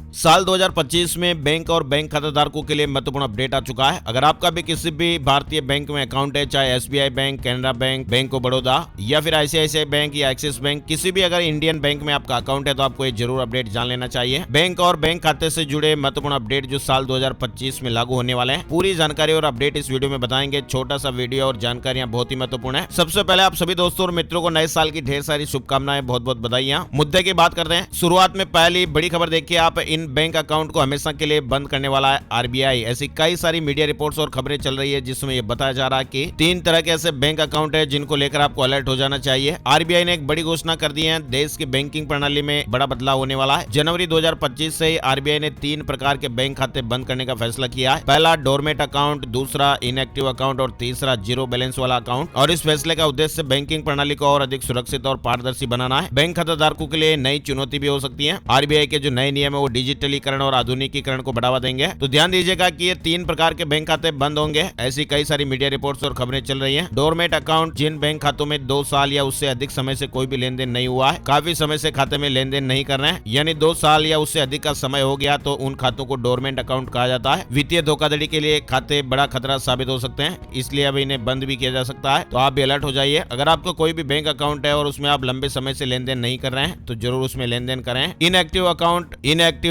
साल 2025 में बैंक और बैंक खाताधारकों के लिए महत्वपूर्ण अपडेट आ चुका है। अगर आपका भी किसी भी भारतीय बैंक में अकाउंट है, चाहे SBI bank, Canara bank, bank of Baroda या फिर आईसीआईसीआई बैंक या एक्सिस बैंक, किसी भी अगर इंडियन बैंक में आपका अकाउंट है तो आपको ये जरूर अपडेट जान लेना चाहिए। बैंक और बैंक खाते से जुड़े महत्वपूर्ण अपडेट जो साल 2025 में लागू होने वाले हैं, पूरी जानकारी और अपडेट इस वीडियो में बताएंगे। छोटा सा वीडियो और जानकारियां बहुत ही महत्वपूर्ण है। सबसे पहले आप सभी दोस्तों और मित्रों को नए साल की ढेर सारी शुभकामनाएं, बहुत बहुत बधाइयां। मुद्दे की बात करते हैं। शुरुआत में पहली बड़ी खबर देखिए आप, इन बैंक अकाउंट को हमेशा के लिए बंद करने वाला है आरबीआई। ऐसी कई सारी मीडिया रिपोर्ट्स और खबरें चल रही है जिसमें यह बताया जा रहा है कि 3 तरह के ऐसे बैंक अकाउंट है जिनको लेकर आपको अलर्ट हो जाना चाहिए। आरबीआई ने एक बड़ी घोषणा कर दी है। देश की बैंकिंग प्रणाली में बड़ा बदलाव होने वाला है। जनवरी 2025 से आरबीआई ने 3 प्रकार के बैंक खाते बंद करने का फैसला किया है। पहला डोरमेट अकाउंट, दूसरा इनएक्टिव अकाउंट और तीसरा जीरो बैलेंस वाला अकाउंट। और इस फैसले का उद्देश्य बैंकिंग प्रणाली को और अधिक सुरक्षित और पारदर्शी बनाना है। बैंक खाताधारकों के लिए नई चुनौती भी हो सकती है। आरबीआई के जो नए नियम है वो डिजिटलीकरण और आधुनिकीकरण को बढ़ावा देंगे। तो ध्यान दीजिएगा कि ये 3 प्रकार के बैंक खाते बंद होंगे। ऐसी कई सारी मीडिया रिपोर्ट्स और खबरें चल रही हैं। डोरमेट अकाउंट, जिन बैंक खातों में 2 साल या उससे अधिक समय से कोई भी लेन देन नहीं हुआ है, काफी समय से खाते में लेन देन नहीं कर रहे हैं, यानी 2 साल या उससे अधिक का समय हो गया, तो उन खातों को डोरमेट अकाउंट कहा जाता है। वित्तीय धोखाधड़ी के लिए खाते बड़ा खतरा साबित हो सकते हैं, इसलिए अब इन्हें बंद भी किया जा सकता है। तो आप भी अलर्ट हो जाइए। अगर आपको कोई भी बैंक अकाउंट है और उसमें आप लंबे समय से लेन देन नहीं कर रहे हैं तो जरूर उसमें लेन देन करें। इनएक्टिव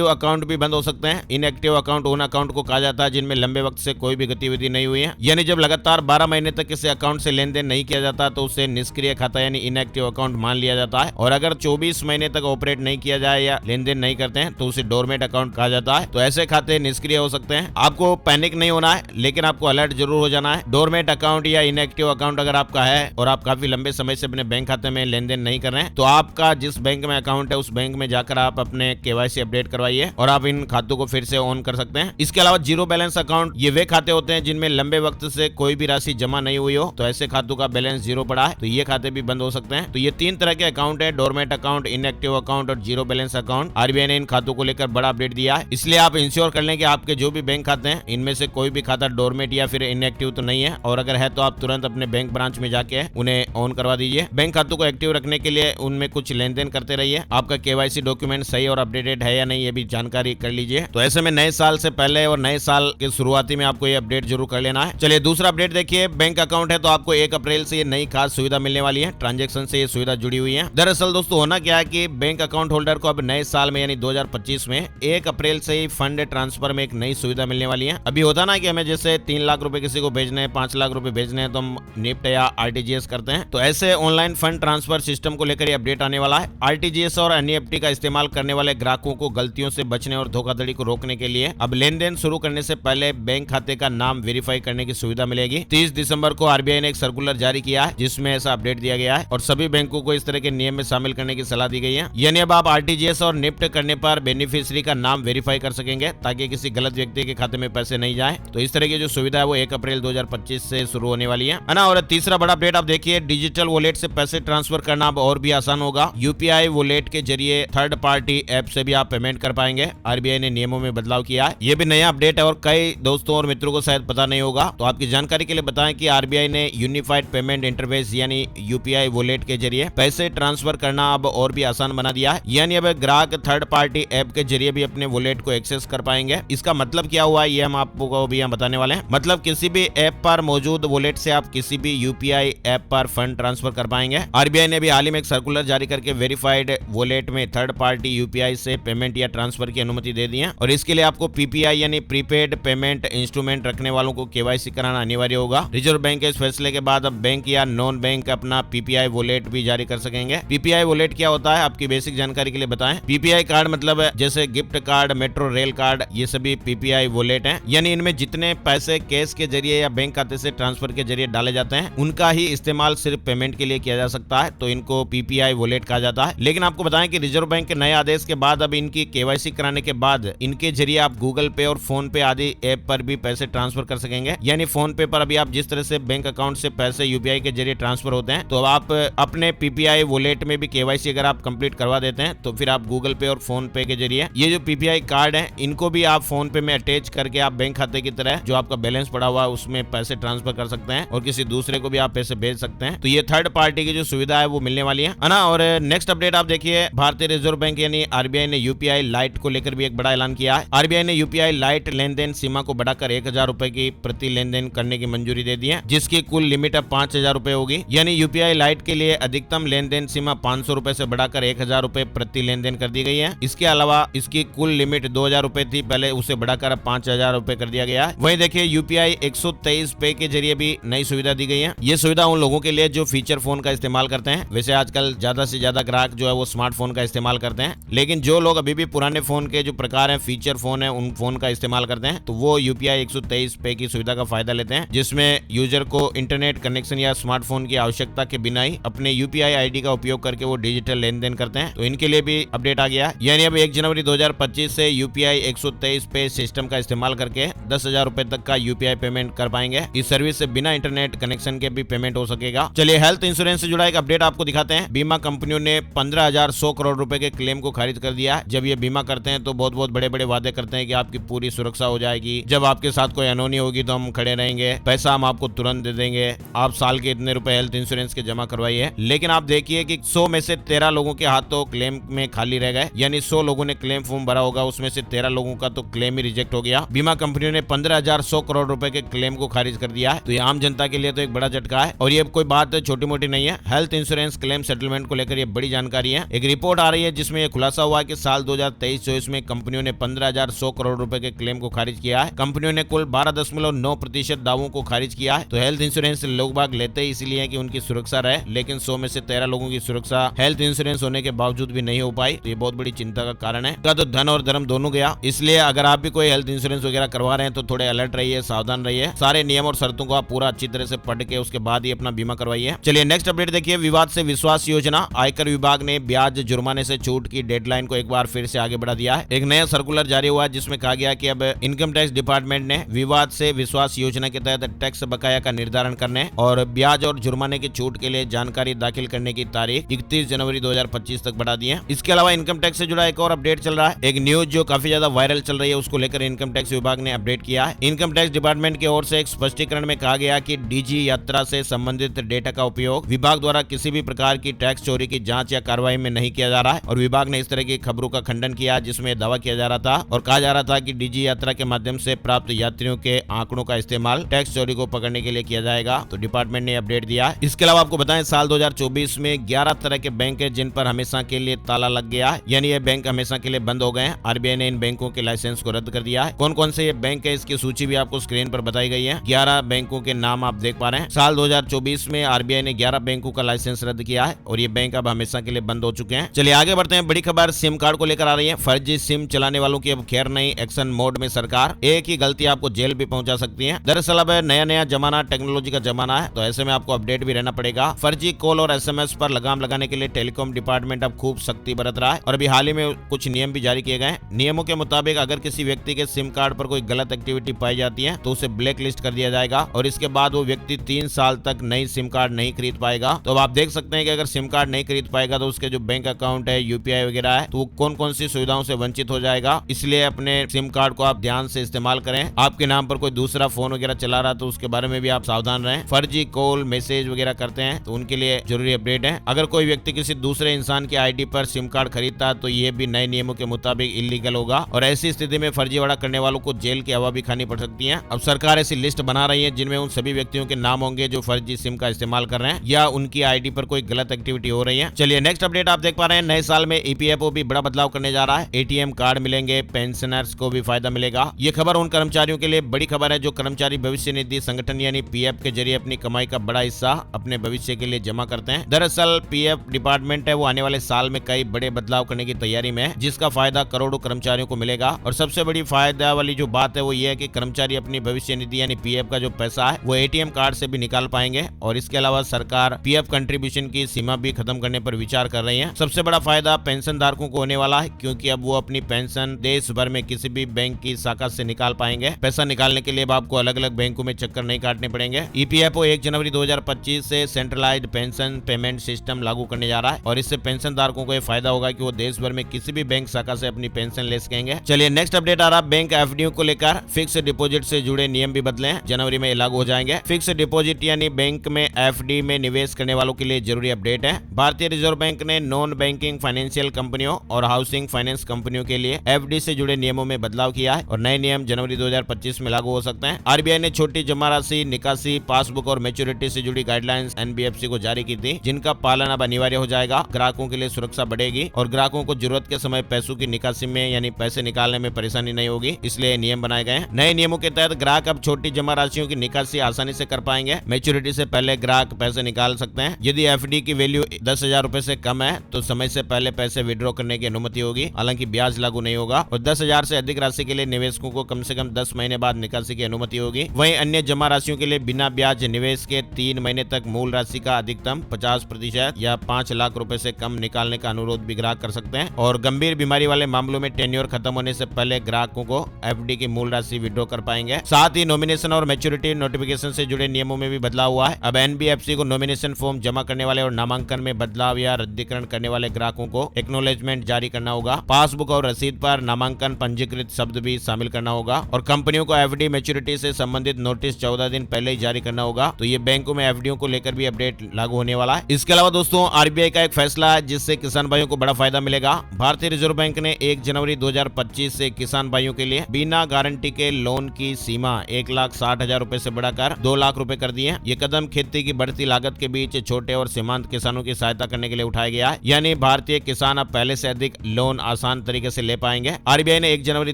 अकाउंट भी बंद हो सकते हैं। इनएक्टिव अकाउंट उन अकाउंट को कहा जाता है जिनमें लंबे वक्त से कोई भी गतिविधि नहीं हुई है, यानी जब लगातार 12 महीने तक किसी अकाउंट से लेन देन नहीं किया जाता तो उसे निष्क्रिय खाता यानी इनएक्टिव अकाउंट मान लिया जाता है। और अगर 24 महीने तक ऑपरेट नहीं किया जाए या लेन देन नहीं करते हैं तो उसे डोरमेट अकाउंट कहा जाता है। तो ऐसे खाते निष्क्रिय हो सकते हैं। आपको पैनिक नहीं होना है, लेकिन आपको अलर्ट जरूर हो जाना है। डोरमेट अकाउंट या इनएक्टिव अकाउंट अगर आपका है और आप काफी लंबे समय से अपने बैंक खाते में लेन देन नहीं कर रहे हैं तो आपका जिस बैंक में अकाउंट है उस बैंक में जाकर आप अपने केवाईसी अपडेट करवाइए और आप इन खातों को फिर से ऑन कर सकते हैं। इसके अलावा जीरो बैलेंस अकाउंट, ये वे खाते होते हैं जिनमें लंबे वक्त से कोई भी राशि जमा नहीं हुई हो, तो ऐसे खातों का बैलेंस जीरो पड़ा है तो ये खाते भी बंद हो सकते हैं। तो ये 3 तरह के अकाउंट है, डोरमेट अकाउंट, इनएक्टिव अकाउंट और जीरो बैलेंस अकाउंट। आरबीआई ने इन खातों को लेकर बड़ा अपडेट दिया है, इसलिए आप इंश्योर कर लें कि आपके जो भी बैंक खाते हैं इनमें से कोई भी खाता डोरमेट या फिर इनएक्टिव तो नहीं है, और अगर है तो आप तुरंत अपने बैंक ब्रांच में जाके उन्हें ऑन करवा दीजिए। बैंक खातों को एक्टिव रखने के लिए उनमें कुछ लेन देन करते रहिए। आपका केवाईसी डॉक्यूमेंट सही और अपडेटेड है या नहीं ये भी जानकारी कर लीजिए। तो ऐसे में नए साल से पहले और नए साल के शुरुआती में आपको ये अपडेट जरूर कर लेना है। चलिए दूसरा अपडेट देखिए। बैंक अकाउंट है तो आपको 1 अप्रैल से ये नई खास सुविधा मिलने वाली है। ट्रांजैक्शन से ये सुविधा जुड़ी हुई है। दरअसल दोस्तों होना क्या है कि बैंक अकाउंट होल्डर को अब नए साल में यानी 2025 में 1 अप्रैल से ही फंड ट्रांसफर में एक नई सुविधा मिलने वाली है। अभी होता ना कि हमें जैसे 3 लाख रुपए किसी को भेजने हैं, 5 लाख रुपए भेजने हैं तो हम निफ्ट या आरटीजीएस करते हैं, तो ऐसे ऑनलाइन फंड ट्रांसफर सिस्टम को लेकर अपडेट आने वाला है। आरटीजीएस और एनईएफटी का इस्तेमाल करने वाले ग्राहकों को गलतियों से बचने और धोखाधड़ी को रोकने के लिए अब लेन देन शुरू करने से पहले बैंक खाते का नाम वेरीफाई करने की सुविधा मिलेगी। 30 दिसंबर को आरबीआई ने एक सर्कुलर जारी किया है जिसमें ऐसा अपडेट दिया गया है और सभी बैंकों को इस तरह के नियम में शामिल करने की सलाह दी गई है। यानी अब आप आरटीजीएस और निफ्ट करने पर बेनिफिशियरी का नाम वेरीफाई कर सकेंगे ताकि किसी गलत व्यक्ति के खाते में पैसे नहीं जाए। तो इस तरह की जो सुविधा है वो 1 अप्रैल 2025 से शुरू होने वाली है ना। और तीसरा बड़ा अपडेट आप देखिए, डिजिटल वॉलेट से पैसे ट्रांसफर करना अब और भी आसान होगा। यूपीआई वॉलेट के जरिए थर्ड पार्टी ऐप से भी आप पेमेंट कर पाएंगे। आरबीआई ने नियमों में बदलाव किया है, ये भी नया अपडेट है और कई दोस्तों और मित्रों को शायद पता नहीं होगा। तो आपकी जानकारी के लिए बताएं कि आरबीआई ने यूनिफाइड पेमेंट इंटरफेस यानी यूपीआई वॉलेट के जरिए पैसे ट्रांसफर करना अब और भी आसान बना दिया है। यानी अब ग्राहक थर्ड पार्टी ऐप के जरिए भी अपने वॉलेट को एक्सेस कर पाएंगे। इसका मतलब क्या हुआ ये हम आपको भी यहाँ बताने वाले हैं। मतलब किसी भी ऐप पर मौजूद वॉलेट से आप किसी भी यूपीआई ऐप पर फंड ट्रांसफर कर पाएंगे। आरबीआई ने भी हाल ही में एक सर्कुलर जारी करके वेरीफाइड वॉलेट में थर्ड पार्टी यूपीआई से पेमेंट या ट्रांसफर की अनुमति दे दी है और इसके लिए आपको पीपीआई यानी प्रीपेड पेमेंट इंस्ट्रूमेंट रखने वालों को केवाईसी कराना अनिवार्य होगा। रिजर्व बैंक के इस फैसले के बाद अब बैंक या नॉन बैंक अपना पीपीआई वॉलेट भी जारी कर सकेंगे। पीपीआई वॉलेट क्या होता है आपकी बेसिक जानकारी के लिए बताएं। पीपीआई कार्ड मतलब जैसे gift card, metro rail card, ये सभी पीपीआई वॉलेट हैं। यानी इनमें जितने पैसे कैश के जरिए या बैंक खाते से ट्रांसफर के जरिए डाले जाते हैं उनका ही इस्तेमाल सिर्फ पेमेंट के लिए किया जा सकता है, तो इनको पीपीआई वॉलेट कहा जाता है। लेकिन आपको बताएं कि रिजर्व बैंक के नए आदेश के बाद अब इनकी केवाईसी कराने के बाद इनके जरिए आप गूगल पे और फोन पे आदि ऐप पर भी पैसे ट्रांसफर कर सकेंगे। यानी फोन पे पर अभी आप जिस तरह से बैंक अकाउंट से पैसे यूपीआई के जरिए ट्रांसफर होते हैं, तो आप अपने पीपीआई वॉलेट में भी केवाईसी अगर आप कंप्लीट करवा देते हैं तो फिर आप गूगल पे और फोन पे के जरिए ये जो पीपीआई कार्ड है इनको भी आप फोन पे में अटैच करके आप बैंक खाते की तरह जो आपका बैलेंस पड़ा हुआ है उसमें पैसे ट्रांसफर कर सकते हैं और किसी दूसरे को भी आप पैसे भेज सकते हैं। तो ये थर्ड पार्टी की जो सुविधा है वो मिलने वाली है ना। और नेक्स्ट अपडेट आप देखिए, भारतीय रिजर्व बैंक यानी आरबीआई ने यूपीआई लाइट को लेकर भी एक बड़ा ऐलान किया है। आरबीआई ने यूपीआई लाइट लेन देन सीमा को बढ़ाकर 1000 रुपए की प्रति लेन देन करने की मंजूरी दे दी है, जिसकी कुल लिमिट अब 5000 रुपए होगी। यानी यूपीआई लाइट के लिए अधिकतम लेन देन सीमा 500 रुपए से बढ़ाकर 1000 रुपए प्रति लेन देन कर दी गई है। इसके अलावा इसकी कुल लिमिट 2000 रुपए थी, पहले उसे बढ़ाकर अब 5000 रुपए कर दिया गया है। वहीं देखिए यूपीआई 123 पे के जरिए भी नई सुविधा दी गई है। ये सुविधा उन लोगों के लिए जो फीचर फोन का इस्तेमाल करते हैं। वैसे आजकल ज्यादा से ज्यादा ग्राहक जो है वो स्मार्टफोन का इस्तेमाल करते हैं, लेकिन जो लोग अभी भी पुराने फोन के जो प्रकार है, फीचर फोन है, उन फोन का इस्तेमाल करते हैं, तो वो यूपीआई 123 पे की सुविधा का फायदा लेते हैं, जिसमें यूजर को इंटरनेट कनेक्शन या स्मार्टफोन की आवश्यकता के बिना ही अपने यूपीआई आईडी का उपयोग करके वो डिजिटल लेन देन करते हैं। तो इनके लिए भी अपडेट आ गया, यानी अब 1 जनवरी 2025 से यूपीआई 123 पे सिस्टम का इस्तेमाल करके 10,000 रुपए तक का यूपीआई पेमेंट कर पाएंगे। इस सर्विस से बिना इंटरनेट कनेक्शन के भी पेमेंट हो सकेगा। चलिए हेल्थ इंश्योरेंस से जुड़ा एक अपडेट आपको दिखाते हैं। बीमा कंपनियों ने 15,100 करोड़ रुपए के क्लेम को खारिज कर दिया। जब ये बीमा करते हैं तो बहुत बहुत बड़े बड़े वादे करते हैं कि आपकी पूरी सुरक्षा हो जाएगी, जब आपके साथ कोई अनहोनी होगी तो हम खड़े रहेंगे, पैसा हम आपको तुरंत दे देंगे, आप साल के इतने रुपए हेल्थ इंश्योरेंस के जमा करवाइए। लेकिन आप देखिए कि 100 में से 13 लोगों के हाथ तो क्लेम में खाली रह गए, यानी 100 लोगों ने क्लेम फॉर्म भरा होगा, उसमें से 13 लोगों का तो क्लेम ही रिजेक्ट हो गया। बीमा कंपनियों ने 15,100 करोड़ रुपए के क्लेम को खारिज कर दिया है। तो ये आम जनता के लिए तो एक बड़ा झटका है, और ये कोई बात छोटी मोटी नहीं है। हेल्थ इंश्योरेंस क्लेम सेटलमेंट को लेकर ये बड़ी जानकारी है। एक रिपोर्ट आ रही है जिसमें यह खुलासा हुआ है कि साल 2023-24 में कंपनियों ने 15,100 करोड़ रुपए के क्लेम को खारिज किया है। कंपनियों ने कुल 12.9% दावों को खारिज किया है। तो हेल्थ इंश्योरेंस लोग बाग लेते ही इसलिए है कि उनकी सुरक्षा रहे, लेकिन 100 में से 13 लोगों की सुरक्षा हेल्थ इंश्योरेंस होने के बावजूद भी नहीं हो पाई। तो ये बहुत बड़ी चिंता का कारण है। तो धन और धर्म दोनों गया। इसलिए अगर आप भी कोई हेल्थ इंश्योरेंस वगैरह करवा रहे हैं तो थोड़े अलर्ट रहिए, सावधान रहिए। सारे नियम और शर्तों को आप पूरा अच्छी तरह से पढ़ के उसके बाद ही अपना बीमा करवाइए। चलिए नेक्स्ट अपडेट देखिए। विवाद से विश्वास योजना, आयकर विभाग ने ब्याज जुर्माने से छूट की डेडलाइन को एक बार फिर से आगे बढ़ा दिया है। एक नया सर्कुलर जारी हुआ है जिसमें कहा गया कि अब इनकम टैक्स डिपार्टमेंट ने विवाद से विश्वास योजना के तहत टैक्स बकाया का निर्धारण करने और ब्याज और जुर्माने की छूट के लिए जानकारी दाखिल करने की तारीख 31 जनवरी 2025 तक बढ़ा दी है। इसके अलावा इनकम टैक्स से जुड़ा एक और अपडेट चल रहा है। एक न्यूज जो काफी ज्यादा वायरल चल रही है, उसको लेकर इनकम टैक्स विभाग ने अपडेट किया है। इनकम टैक्स डिपार्टमेंट की ओर से एक स्पष्टीकरण में कहा गया कि डीजी यात्रा से संबंधित डेटा का उपयोग विभाग द्वारा किसी भी प्रकार की टैक्स चोरी की जांच या कार्रवाई में नहीं किया जा रहा है। और विभाग ने इस तरह की खबरों का खंडन किया जिसमें दावा किया जा रहा था और कहा जा रहा था कि डीजी यात्रा के माध्यम से प्राप्त यात्रियों के आंकड़ों का इस्तेमाल टैक्स चोरी को पकड़ने के लिए किया जाएगा। तो डिपार्टमेंट ने अपडेट दिया। इसके अलावा आपको बताएं, साल 2024 में 11 तरह के बैंक है जिन पर हमेशा के लिए ताला लग गया है, यानी ये बैंक हमेशा के लिए बंद हो गए हैं। आरबीआई ने इन बैंकों के लाइसेंस को रद्द कर दिया है। कौन कौन से ये बैंक है इसकी सूची भी आपको स्क्रीन पर बताई गई है। 11 बैंकों के नाम आप देख पा रहे हैं। साल 2024 में आरबीआई ने 11 बैंकों का लाइसेंस रद्द किया है और ये बैंक अब हमेशा के लिए बंद हो चुके हैं। चलिए आगे बढ़ते हैं। बड़ी खबर सिम कार्ड को लेकर आ रही है। फर्जी सिम चलाने वालों की अब खैर नहीं, एक्शन मोड में सरकार। एक ही गलती आपको जेल भी पहुंचा सकती है। दरअसल अब नया जमाना, टेक्नोलॉजी का जमाना है, तो ऐसे में आपको अपडेट भी रहना पड़ेगा। फर्जी कॉल और एसएमएस पर लगाम लगाने के लिए टेलीकॉम डिपार्टमेंट अब खूब सख्ती बरत रहा है और अभी हाल ही में कुछ नियम भी जारी किए गए। नियमों के मुताबिक अगर किसी व्यक्ति के सिम कार्ड पर कोई गलत एक्टिविटी पाई जाती है तो उसे ब्लैक लिस्ट कर दिया जाएगा और इसके बाद वो व्यक्ति 3 साल तक नई सिम कार्ड नहीं खरीद पाएगा। तो अब आप देख सकते हैं कि अगर सिम कार्ड नहीं खरीद पाएगा तो उसके जो बैंक अकाउंट है, यूपीआई वगैरह है, तो कौन कौन सी सुविधाओं से वंचित हो जाएगा। इसलिए अपने सिम कार्ड को आप ध्यान से इस्तेमाल करें। आपके नाम पर कोई दूसरा फोन वगैरह चला रहा तो उसके बारे में भी आप सावधान रहें। फर्जी कॉल, मैसेज वगैरह करते हैं तो उनके लिए जरूरी अपडेट है। अगर कोई व्यक्ति किसी दूसरे इंसान की आईडी पर सिम कार्ड खरीदता है तो ये भी नए नियमों के मुताबिक इलीगल होगा और ऐसी स्थिति में फर्जीवाड़ा करने वालों को जेल की हवा भी खानी पड़ सकती है। अब सरकार ऐसी लिस्ट बना रही है जिनमें उन सभी व्यक्तियों के नाम होंगे जो फर्जी सिम का इस्तेमाल कर रहे हैं या उनकी आईडी पर कोई गलत एक्टिविटी हो रही है। चलिए नेक्स्ट अपडेट आप देख पा रहे हैं। नए साल में ईपीएफओ भी बड़ा बदलाव करने जा रहा है। एटीएम कार्ड मिलेंगे, पेंशनर्स को भी फायदा मिलेगा। ये खबर उन कर्मचारियों के लिए बड़ी खबर है जो कर्मचारी भविष्य निधि संगठन यानी पीएफ के जरिए अपनी कमाई का बड़ा हिस्सा अपने भविष्य के लिए जमा करते हैं। दरअसल पीएफ डिपार्टमेंट है वो आने वाले साल में कई बड़े बदलाव करने की तैयारी में है जिसका फायदा करोड़ों कर्मचारियों को मिलेगा। और सबसे बड़ी फायदा वाली जो बात है वो ये है कि कर्मचारी अपनी भविष्य निधि यानी पीएफ का जो पैसा है वो एटीएम कार्ड से भी निकाल पाएंगे। और इसके अलावा सरकार पीएफ कंट्रीब्यूशन की सीमा भी खत्म करने पर विचार कर रही है। सबसे बड़ा फायदा पेंशन धारकों को होने वाला है क्योंकि अब वो अपनी पेंशन देश भर में किसी भी बैंक की शाखा से निकाल पाएंगे। पैसा निकालने के लिए अब आपको अलग अलग बैंकों में चक्कर नहीं काटने पड़ेंगे। ईपीएफओ 1 जनवरी 2025 से सेंट्रलाइज्ड पेंशन पेमेंट सिस्टम लागू करने जा रहा है और इससे पेंशन धारकों को यह फायदा होगा कि वो देश भर में किसी भी बैंक शाखा से अपनी पेंशन ले सकेंगे। चलिए नेक्स्ट अपडेट आ रहा है बैंक एफडीओ को लेकर। फिक्स डिपॉजिट से जुड़े नियम भी बदले हैं, जनवरी में लागू हो जाएंगे। फिक्स डिपॉजिट यानी बैंक में एफडी में निवेश करने वालों के लिए जरूरी अपडेट है। भारतीय रिजर्व बैंक ने नॉन बैंकिंग फाइनेंशियल कंपनियों और हाउसिंग फाइनेंस फाइनेंस कंपनियों के लिए एफडी से जुड़े नियमों में बदलाव किया है और नए नियम जनवरी 2025 में लागू हो सकते हैं। आरबीआई ने छोटी जमा राशि, निकासी, पासबुक और मैच्योरिटी से जुड़ी गाइडलाइंस एनबीएफसी को जारी की थी, जिनका पालन अब अनिवार्य हो जाएगा। ग्राहकों के लिए सुरक्षा बढ़ेगी और ग्राहकों को जरूरत के समय पैसों की निकासी में यानी पैसे निकालने में परेशानी नहीं होगी, इसलिए नियम बनाए गए हैं। नए नियमों के तहत ग्राहक अब छोटी जमा राशियों की निकासी आसानी से कर पाएंगे। मैच्योरिटी से पहले ग्राहक पैसे निकाल सकते हैं। यदि एफडी की वैल्यू 10,000 रुपए से कम है तो समय से पहले पैसे विड्रॉ करने की अनुमति होगी, हालांकि ब्याज लागू नहीं होगा। और 10,000 से अधिक राशि के लिए निवेशकों को कम से कम 10 महीने बाद निकासी की अनुमति होगी। वहीं अन्य जमा राशियों के लिए बिना ब्याज निवेश के 3 महीने तक मूल राशि का अधिकतम 50% या 5 लाख रुपए से कम निकालने का अनुरोध भी ग्राहक कर सकते हैं। और गंभीर बीमारी वाले मामलों में टेन्योर खत्म होने से पहले ग्राहकों को एफडी की मूल राशि विड्रॉ कर पाएंगे। साथ ही नॉमिनेशन और मैच्योरिटी नोटिफिकेशन से जुड़े नियमों में भी बदलाव हुआ है। अब एनबीएफसी को नॉमिनेशन फॉर्म जमा करने वाले और नामांकन में बदलाव या रद्दीकरण करने वाले ग्राहकों को एक्नॉलेजमेंट जारी करना होगा। पासबुक और रसीद पर नामांकन पंजीकृत शब्द भी शामिल करना होगा और कंपनियों को एफडी मैच्योरिटी से संबंधित नोटिस 14 दिन पहले ही जारी करना होगा। तो ये बैंकों में एफडीओ को लेकर भी अपडेट लागू होने वाला है। इसके अलावा दोस्तों आरबीआई का एक फैसला है जिससे किसान भाइयों को बड़ा फायदा मिलेगा। भारतीय रिजर्व बैंक ने 1 जनवरी 2025 से किसान भाइयों के लिए बिना गारंटी के लोन की सीमा 1,60,000 रुपए से बढ़ाकर 2 लाख रुपए कर दी है। ये कदम खेती की बढ़ती लागत के बीच छोटे और सीमांत किसानों की सहायता करने के लिए उठाया गया है, यानी भारतीय किसान अब पहले से अधिक लोन आसान तरीके से ले पाएंगे। आरबीआई ने 1 जनवरी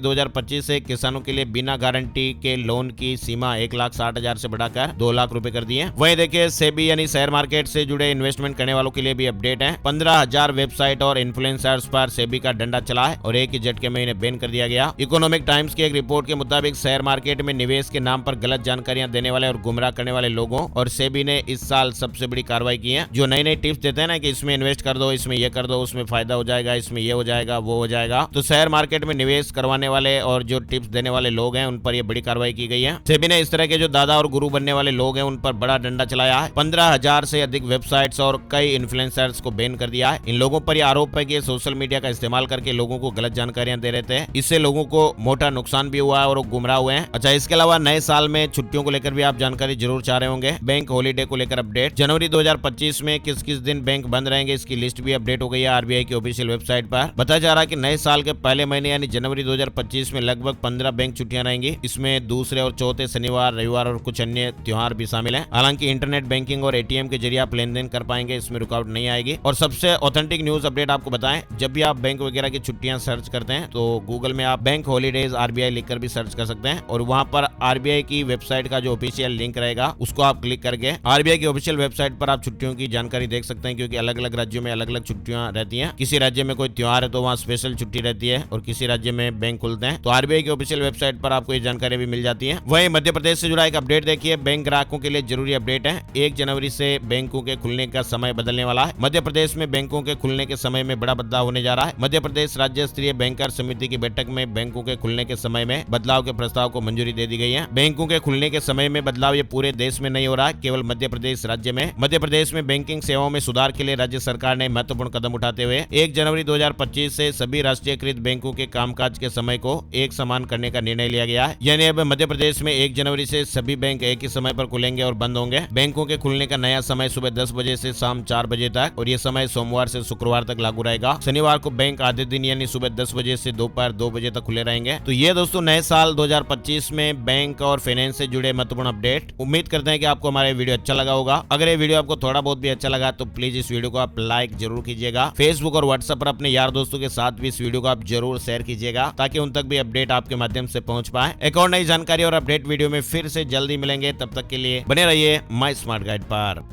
2025 से किसानों के लिए बिना गारंटी के लोन की सीमा 1,60,000 से बढ़ाकर 2 लाख रुपए कर दी है। वहीं देखिए सेबी यानी शेयर मार्केट से जुड़े इन्वेस्टमेंट करने वालों के लिए भी अपडेट है। 15,000 वेबसाइट और इन्फ्लुएंसर्स पर सेबी का डंडा चला है और एक ही झटके में इन्हें बैन कर दिया गया। इकोनॉमिक टाइम्स की एक रिपोर्ट के मुताबिक शेयर मार्केट में निवेश के नाम पर गलत जानकारियां देने वाले और गुमराह करने वाले लोगों और सेबी ने इस साल सबसे बड़ी कार्रवाई की है। जो नई नई टिप्स देते हैं ना कि इसमें इन्वेस्ट कर दो, इसमें ये कर दो, उसमें फायदा हो जाएगा, इसमें ये हो जाएगा, वो हो जाएगा, तो शेयर मार्केट में निवेश करवाने वाले और जो टिप्स देने वाले लोग हैं उन पर यह बड़ी कार्रवाई की गई है। सेबी ने इस तरह के जो दादा और गुरु बनने वाले लोग हैं उन पर बड़ा डंडा चलाया है। 15,000 से अधिक वेबसाइट्स और कई इन्फ्लुएंसर्स को बैन कर दिया है। इन लोगों पर यह आरोप है कि सोशल मीडिया का इस्तेमाल करके लोगों को गलत जानकारियां दे रहे थे। इससे लोगों को मोटा नुकसान भी हुआ है और वो गुमराह हुए हैं। अच्छा, इसके अलावा नए साल में छुट्टियों को लेकर भी आप जानकारी जरूर चाह रहे होंगे। बैंक हॉलीडे को लेकर अपडेट। जनवरी 2025 में किस किस दिन बैंक बंद रहेंगे इसकी लिस्ट भी अपडेट हो गई है आरबीआई की ऑफिशियल वेबसाइट पर। बताया जा रहा है कि नए साल के पहले महीने यानी जनवरी 2025 में लगभग 15 बैंक छुट्टियां रहेंगी। इसमें दूसरे और चौथे शनिवार, रविवार और कुछ अन्य त्योहार भी शामिल है। हालांकि इंटरनेट बैंकिंग और एटीएम के जरिए आप लेन देन कर पाएंगे, इसमें रुकावट नहीं आएगी। और सबसे ऑथेंटिक न्यूज अपडेट आपको बताएं, जब भी आप बैंक वगैरह की छुट्टियां सर्च करते हैं तो गूगल में आप बैंक हॉलीडेज आरबीआई लिखकर भी सर्च कर सकते हैं और वहां पर आरबीआई की वेबसाइट का जो ऑफिशियल लिंक रहेगा उसको आप क्लिक करके आरबीआई की ऑफिशियल वेबसाइट पर आप छुट्टियों की जानकारी देख सकते हैं, क्योंकि अलग अलग राज्यों में अलग अलग छुट्टियां रहती हैं। किसी राज्य में कोई त्योहार है तो वहाँ स्पेशल छुट्टी रहती है और किसी राज्य में बैंक खुलते हैं, तो आरबीआई की ऑफिशियल वेबसाइट पर आपको ये जानकारी भी मिल जाती है। वहीं मध्य प्रदेश से जुड़ा एक अपडेट देखिए, बैंक ग्राहकों के लिए जरूरी अपडेट है। 1 जनवरी से बैंकों के खुलने का समय बदलने वाला है। मध्य प्रदेश में बैंकों के खुलने के समय में बड़ा बदलाव होने जा रहा है। मध्य प्रदेश राज्य स्तरीय बैंकर समिति की बैठक में बैंकों के खुलने के समय में बदलाव के प्रस्ताव को मंजूरी दे दी गई है। बैंकों के खुलने के समय में बदलाव ये पूरे देश में नहीं हो रहा है, केवल मध्य प्रदेश राज्य में। मध्य प्रदेश में बैंकिंग सेवाओं में सुधार के लिए राज्य सरकार ने महत्वपूर्ण कदम उठाते हुए 1 जनवरी 2025 से सभी राष्ट्रीयकृत बैंकों के कामकाज के समय को एक समान करने का निर्णय लिया गया है। यानी अब मध्य प्रदेश में 1 जनवरी से सभी बैंक एक ही समय पर खुलेंगे और बंद होंगे। बैंकों के खुलने का नया समय सुबह 10 बजे से शाम 4 बजे तक और ये समय सोमवार से शुक्रवार तक लागू रहेगा। शनिवार को बैंक आधे दिन यानी सुबह 10 बजे से दोपहर 2 बजे तक खुले रहेंगे। तो ये दोस्तों नए साल 2025 में बैंक और फाइनेंस से जुड़े महत्वपूर्ण अपडेट। उम्मीद करते हैं कि आपको हमारा वीडियो अच्छा लगा होगा। अगर ये वीडियो आपको थोड़ा बहुत भी अच्छा लगा तो प्लीज इस वीडियो को आप लाइक जरूर कीजिएगा। फेसबुक और व्हाट्सएप पर अपने यार दोस्तों के साथ भी इस वीडियो को आप जरूर शेयर कीजिएगा ताकि उन तक भी अपडेट आपके माध्यम से पहुंच पाए। एक और नई जानकारी और अपडेट वीडियो में फिर से जल्दी मिलेंगे, तब तक के लिए बने रहिए माय स्मार्ट गाइड पर।